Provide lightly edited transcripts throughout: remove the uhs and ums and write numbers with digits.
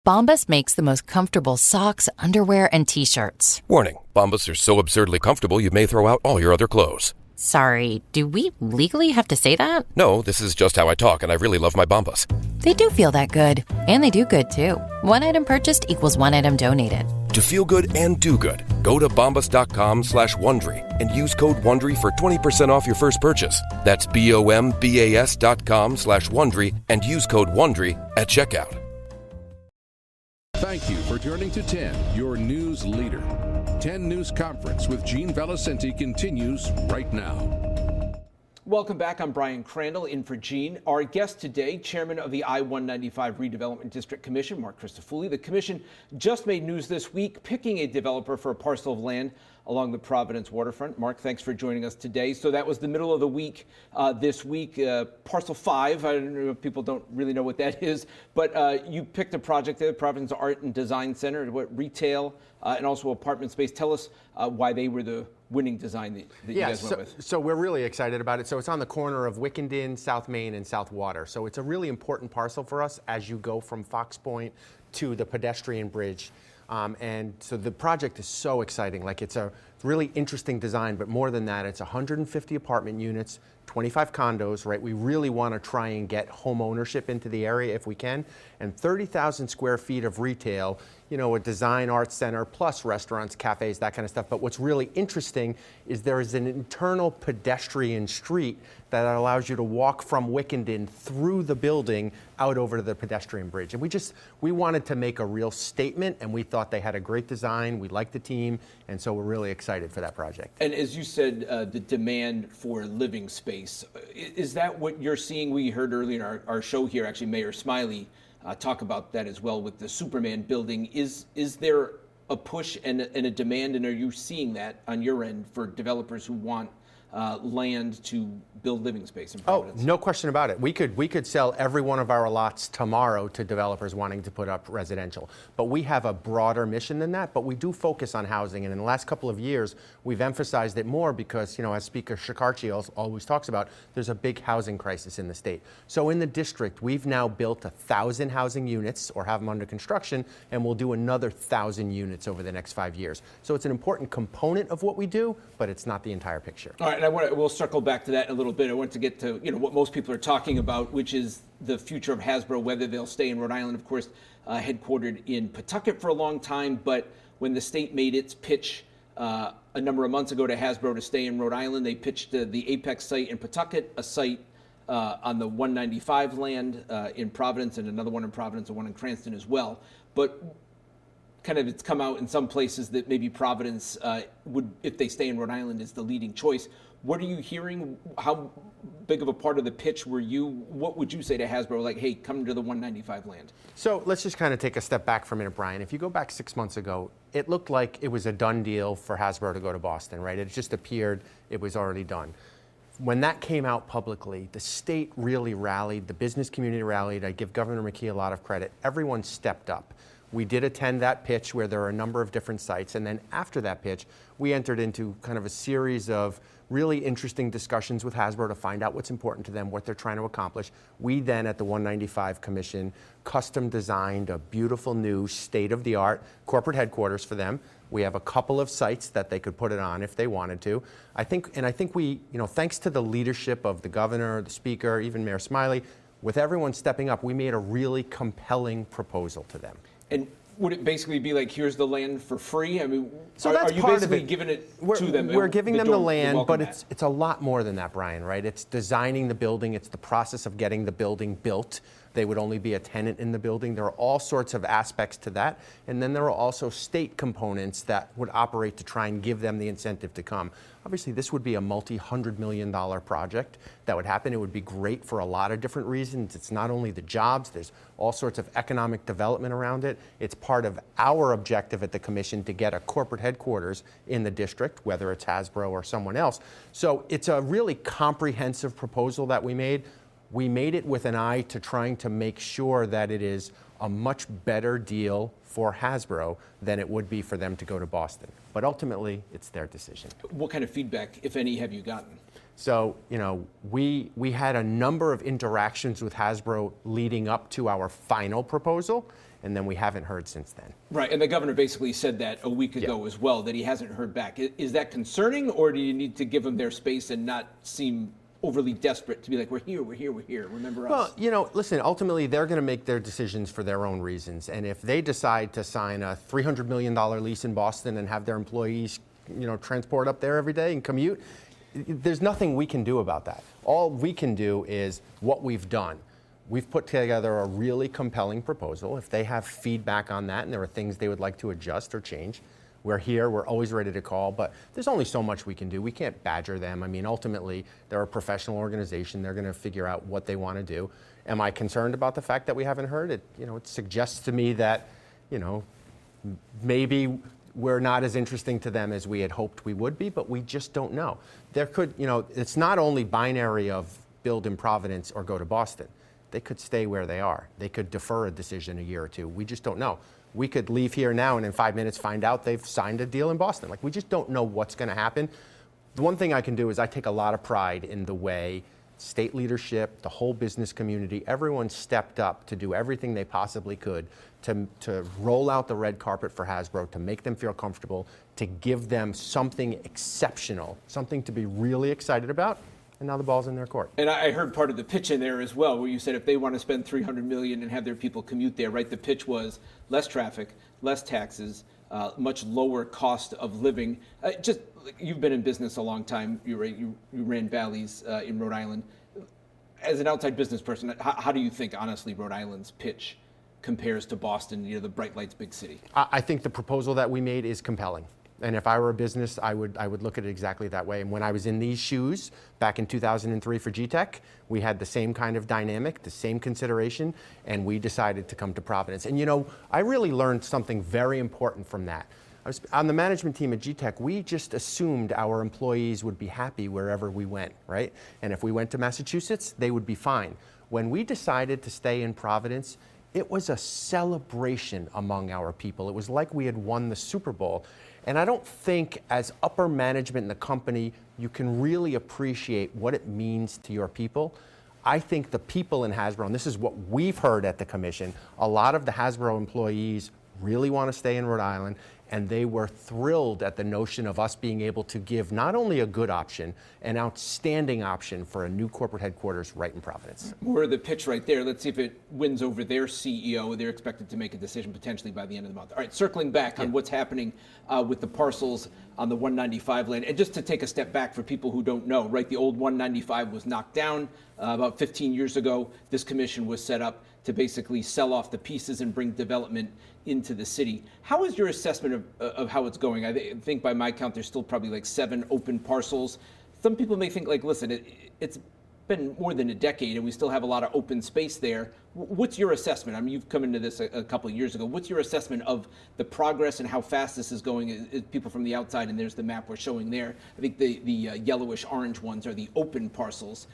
Bombas makes the most comfortable socks, underwear, and T-shirts. Warning, Bombas are so absurdly comfortable you may throw out all your other clothes. Sorry, do we legally have to say that? No, this is just how I talk, and I really love my Bombas. They do feel that good. And they do good, too. One item purchased equals one item donated. To feel good and do good, go to bombas.com/Wondery and use code WONDERY for 20% off your first purchase. That's BOMBAS.com/Wondery and use code WONDERY at checkout. Thank you for turning to 10, your news leader. 10 News Conference with Gene Valicenti continues right now. Welcome back. I'm Brian Crandall in for Gene. Our guest today, Chairman of the I-195 Redevelopment District Commission, Marc Crisafulli. The commission just made news this week, picking a developer for a parcel of land along the Providence waterfront. Marc, thanks for joining us today. So that was the middle of the week this week. Parcel 5, I don't know if people don't really know what that is, but you picked a project there, Providence Art and Design Center, what retail and also apartment space. Tell us why they were the winning design that you guys went with. So we're really excited about it. So it's on the corner of Wickenden, South Main, and South Water. So it's a really important parcel for us as you go from Fox Point to the pedestrian bridge. And so the project is so exciting. Like, it's a really interesting design, but more than that, it's 150 apartment units, 25 condos, right? We really want to try and get home ownership into the area if we can, and 30,000 square feet of retail, you know, a design arts center, plus restaurants, cafes, that kind of stuff. But what's really interesting is there is an internal pedestrian street that allows you to walk from Wickenden through the building out over to the pedestrian bridge. And we wanted to make a real statement, and we thought they had a great design. We liked the team, and so we're really excited for that project. And as you said, the demand for living space, is that what you're seeing? We heard earlier in our show here, actually, Mayor Smiley talk about that as well with the Superman building. Is there a push and a demand, and are you seeing that on your end for developers who want land to build living space in Providence? Oh, no question about it. We could sell every one of our lots tomorrow to developers wanting to put up residential. But we have a broader mission than that, but we do focus on housing. And in the last couple of years, we've emphasized it more because, you know, as Speaker Shikarchi always talks about, there's a big housing crisis in the state. So in the district, we've now built 1,000 housing units or have them under construction, and we'll do another 1,000 units over the next 5 years. So it's an important component of what we do, but it's not the entire picture. All right. And we'll circle back to that in a little bit. I want to get to what most people are talking about, which is the future of Hasbro, whether they'll stay in Rhode Island, of course, headquartered in Pawtucket for a long time. But when the state made its pitch a number of months ago to Hasbro to stay in Rhode Island, they pitched the Apex site in Pawtucket, a site on the 195 land in Providence, and another one in Providence, and one in Cranston as well. But kind of it's come out in some places that maybe Providence would, if they stay in Rhode Island, is the leading choice. What are you hearing? How big of a part of the pitch were you? What would you say to Hasbro? Like, hey, come to the 195 land. So let's just kind of take a step back for a minute, Brian. If you go back 6 months ago, it looked like it was a done deal for Hasbro to go to Boston, right? It just appeared it was already done. When that came out publicly, the state really rallied, the business community rallied. I give Governor McKee a lot of credit. Everyone stepped up. We did attend that pitch where there are a number of different sites, and then after that pitch, we entered into kind of a series of really interesting discussions with Hasbro to find out what's important to them, what they're trying to accomplish. We then, at the 195 Commission, custom designed a beautiful new state-of-the-art corporate headquarters for them. We have a couple of sites that they could put it on if they wanted to. I think we, thanks to the leadership of the governor, the speaker, even Mayor Smiley, with everyone stepping up, we made a really compelling proposal to them. And would it basically be like, here's the land for free? I mean, so that's are you part basically of it. Giving it to them? We're giving them the land, but it's a lot more than that, Brian, right? It's designing the building. It's the process of getting the building built. They would only be a tenant in the building. There are all sorts of aspects to that. And then there are also state components that would operate to try and give them the incentive to come. Obviously, this would be a multi-$100 million project that would happen. It would be great for a lot of different reasons. It's not only the jobs, there's all sorts of economic development around it. It's part of our objective at the commission to get a corporate headquarters in the district, whether it's Hasbro or someone else. So it's a really comprehensive proposal that we made. We made it with an eye to trying to make sure that it is a much better deal for Hasbro than it would be for them to go to Boston. But ultimately, it's their decision. What kind of feedback, if any, have you gotten? So, we had a number of interactions with Hasbro leading up to our final proposal. and then we haven't heard since then. Right, and the governor basically said that a week ago as well, that he hasn't heard back. Is that concerning, or do you need to give them their space and not seem overly desperate to be like, we're here, remember us? Well, listen, ultimately they're going to make their decisions for their own reasons. And if they decide to sign a $300 million lease in Boston and have their employees, transport up there every day and commute, there's nothing we can do about that. All we can do is what we've done. We've put together a really compelling proposal. If they have feedback on that and there are things they would like to adjust or change, we're here, we're always ready to call, but there's only so much we can do. We can't badger them. I mean, ultimately, they're a professional organization. They're going to figure out what they want to do. Am I concerned about the fact that we haven't heard it? It suggests to me that, maybe we're not as interesting to them as we had hoped we would be, but we just don't know. There could, it's not only binary of build in Providence or go to Boston. They could stay where they are. They could defer a decision a year or two. We just don't know. We could leave here now and in 5 minutes find out they've signed a deal in Boston. We just don't know what's going to happen. The one thing I can do is I take a lot of pride in the way state leadership, the whole business community, everyone stepped up to do everything they possibly could to roll out the red carpet for Hasbro, to make them feel comfortable, to give them something exceptional, something to be really excited about. And now the ball's in their court. And I heard part of the pitch in there as well, where you said if they want to spend $300 million and have their people commute there, right? The pitch was less traffic, less taxes, much lower cost of living. You've been in business a long time. You ran Bally's in Rhode Island. As an outside business person, how do you think, honestly, Rhode Island's pitch compares to Boston, the bright lights, big city? I think the proposal that we made is compelling. And if I were a business, I would look at it exactly that way. And when I was in these shoes back in 2003 for GTEC, we had the same kind of dynamic, the same consideration, and we decided to come to Providence. And I really learned something very important from that. I was on the management team at GTEC. We just assumed our employees would be happy wherever we went, right? And if we went to Massachusetts, they would be fine. When we decided to stay in Providence, it was a celebration among our people. It was like we had won the Super Bowl. And I don't think as upper management in the company, you can really appreciate what it means to your people. I think the people in Hasbro, and this is what we've heard at the commission, a lot of the Hasbro employees really want to stay in Rhode Island, and they were thrilled at the notion of us being able to give not only a good option, an outstanding option for a new corporate headquarters right in Providence. We're the pitch right there. Let's see if it wins over their CEO. They're expected to make a decision potentially by the end of the month. All right, circling back on what's happening with the parcels on the 195 land. And just to take a step back for people who don't know, right, the old 195 was knocked down about 15 years ago. This commission was set up to basically sell off the pieces and bring development into the city. How is your assessment of how it's going? I think by my count, there's still probably 7 open parcels. Some people may think listen, it's been more than a decade and we still have a lot of open space there. What's your assessment? I mean, you've come into this a couple of years ago. What's your assessment of the progress and how fast this is going? Is people from the outside, and there's the map we're showing there. I think the yellowish orange ones are the open parcels.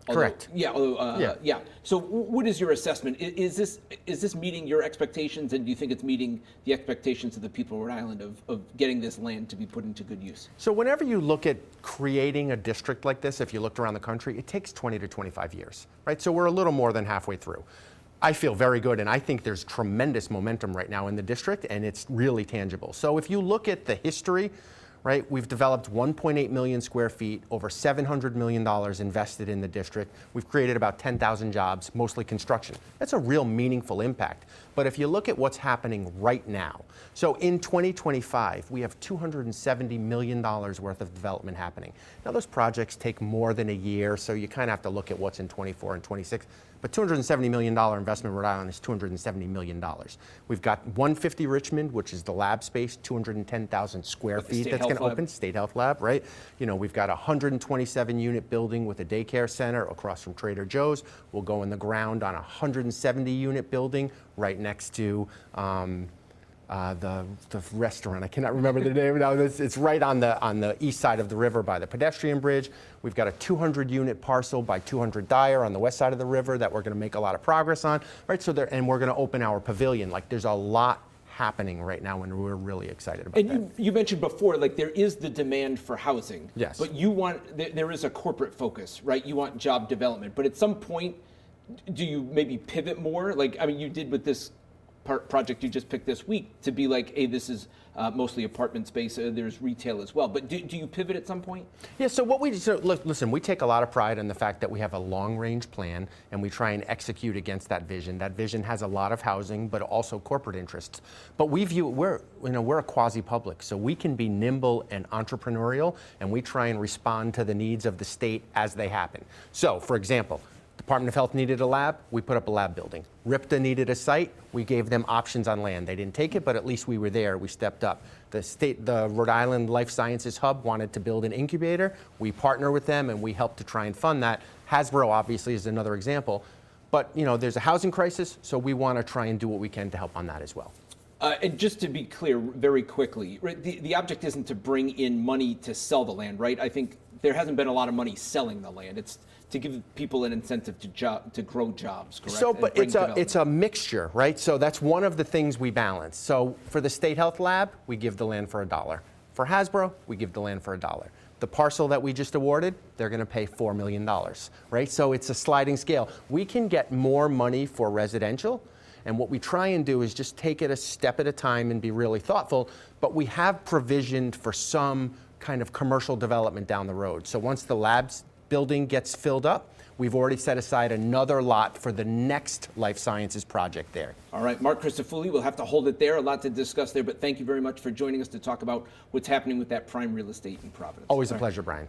Correct. Yeah. So what is your assessment? Is this meeting your expectations, and do you think it's meeting the expectations of the people of Rhode Island of getting this land to be put into good use? So whenever you look at creating a district like this, if you looked around the country, it takes 20 to 25 years, right? So we're a little more than halfway through. I feel very good, and I think there's tremendous momentum right now in the district, and it's really tangible. So if you look at the history, right, we've developed 1.8 million square feet, over $700 million invested in the district. We've created about 10,000 jobs, mostly construction. That's a real meaningful impact. But if you look at what's happening right now, so in 2025, we have $270 million worth of development happening. Now, those projects take more than a year, so you kind of have to look at what's in 24 and 26. But $270 million investment in Rhode Island is $270 million. We've got 150 Richmond, which is the lab space, 210,000 square feet that's going to open, State Health Lab, right? We've got a 127 unit building with a daycare center across from Trader Joe's. We'll go in the ground on a 170 unit building right next to the restaurant. I cannot remember the name now. It's right on the east side of the river by the pedestrian bridge. We've got a 200 unit parcel by 200 Dyer on the west side of the river that we're going to make a lot of progress on, right? So and we're going to open our pavilion. There's a lot happening right now, and we're really excited about that. And you mentioned before, there is the demand for housing. Yes. But there is a corporate focus, right? You want job development. But at some point, do you maybe pivot more? You did with this project you just picked this week to be like, hey, this is mostly apartment space. There's retail as well. But do you pivot at some point? Yeah, so listen, we take a lot of pride in the fact that we have a long-range plan and we try and execute against that vision. That vision has a lot of housing, but also corporate interests. But we're a quasi-public, so we can be nimble and entrepreneurial, and we try and respond to the needs of the state as they happen. So, for example, Department of Health needed a lab, we put up a lab building. RIPTA needed a site, we gave them options on land. They didn't take it, but at least we were there, we stepped up. The Rhode Island Life Sciences Hub wanted to build an incubator. We partner with them and we help to try and fund that. Hasbro obviously is another example. But there's a housing crisis, so we want to try and do what we can to help on that as well. And just to be clear, very quickly, right, the object isn't to bring in money to sell the land, right? I think there hasn't been a lot of money selling the land. It's to give people an incentive to grow jobs, correct? So, but it's a mixture, right? So that's one of the things we balance. So for the State Health Lab, we give the land for $1. For Hasbro, we give the land for $1. The parcel that we just awarded, they're going to pay $4 million, right? So it's a sliding scale. We can get more money for residential, and what we try and do is just take it a step at a time and be really thoughtful, but we have provisioned for some kind of commercial development down the road. So once the labs building gets filled up, we've already set aside another lot for the next life sciences project there. All right, Marc Crisafulli, we'll have to hold it there. A lot to discuss there, but thank you very much for joining us to talk about what's happening with that prime real estate in Providence. Always a pleasure, Brian.